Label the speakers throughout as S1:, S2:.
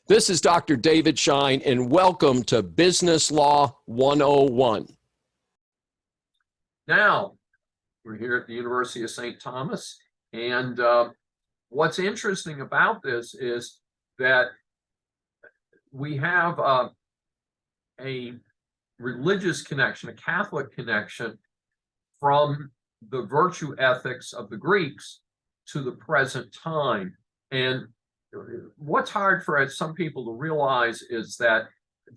S1: This is Dr. David Schein, and welcome to Business Law 101.
S2: Now, we're here at the University of St. Thomas, and what's interesting about this is that we have a religious connection, a Catholic connection from the virtue ethics of the Greeks to the present time. And what's hard for some people to realize is that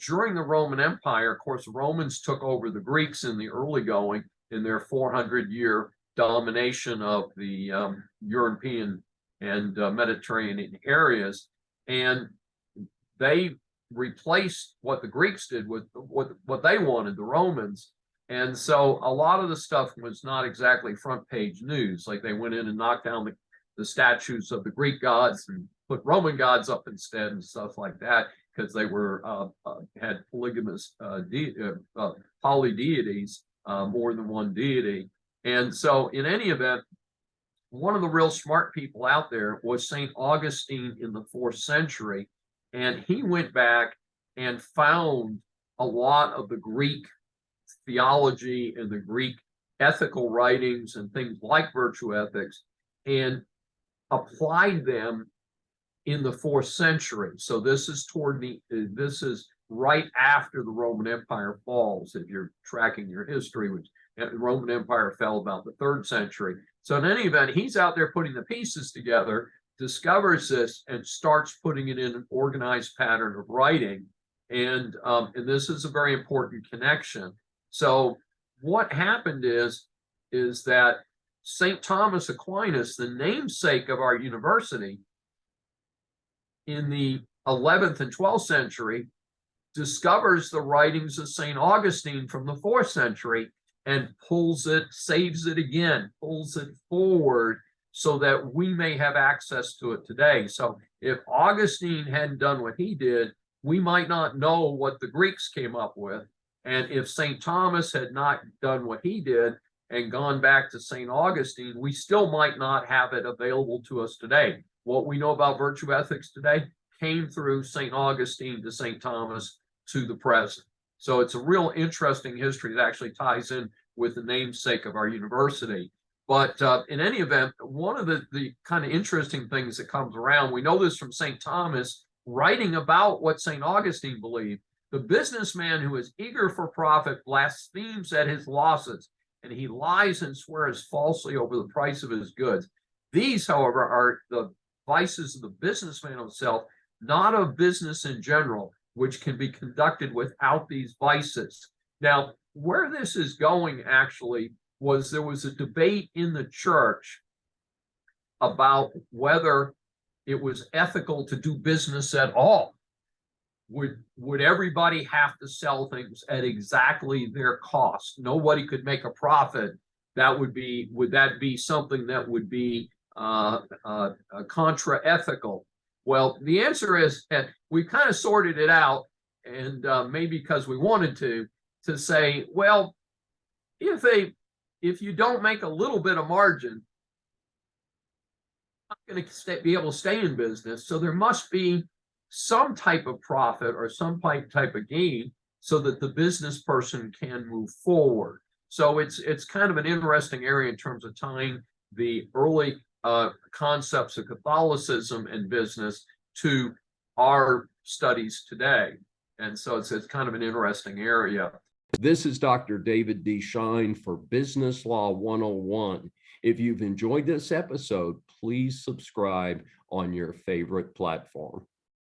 S2: during the Roman Empire, of course, the Romans took over the Greeks in the early going in their 400-year domination of the European and Mediterranean areas. And they replaced what the Greeks did with what they wanted, the Romans. And so a lot of the stuff was not exactly front page news. Like they went in and knocked down the statues of the Greek gods and put Roman gods up instead and stuff like that, because they were had polygamous polydeities, more than one deity. And so in any event, one of the real smart people out there was St. Augustine in the 4th century. And he went back and found a lot of the Greek theology and the Greek ethical writings and things like virtue ethics and applied them in the 4th century. So this is this is right after the Roman Empire falls, if you're tracking your history, which the Roman Empire fell about the 3rd century. So in any event, he's out there putting the pieces together, discovers this, and starts putting it in an organized pattern of writing. And this is a very important connection. So what happened is that St. Thomas Aquinas, the namesake of our university, in the 11th and 12th century, discovers the writings of St. Augustine from the 4th century and pulls it, saves it again, pulls it forward so that we may have access to it today. So if Augustine hadn't done what he did, we might not know what the Greeks came up with. And if St. Thomas had not done what he did and gone back to St. Augustine, we still might not have it available to us today. What we know about virtue ethics today came through St. Augustine to St. Thomas to the present. So it's a real interesting history that actually ties in with the namesake of our university. But in any event, one of the kind of interesting things that comes around, we know this from St. Thomas writing about what St. Augustine believed. The businessman who is eager for profit blasphemes at his losses, and he lies and swears falsely over the price of his goods. These, however, are the vices of the businessman himself, not of business in general, which can be conducted without these vices. Now, where this is going actually was there was a debate in the church about whether it was ethical to do business at all. Would everybody have to sell things at exactly their cost? Nobody could make a profit. Would that be something that would be contra-ethical? Well, the answer is, and we kind of sorted it out, and maybe because we wanted to say, well, if you don't make a little bit of margin, you're not going to be able to stay in business. So there must be some type of profit or some type of gain so that the business person can move forward. So it's kind of an interesting area in terms of tying the early concepts of Catholicism and business to our studies today. And so it's kind of an interesting area.
S1: This is Dr. David D. Schein for Business Law 101. If you've enjoyed this episode, please subscribe on your favorite platform.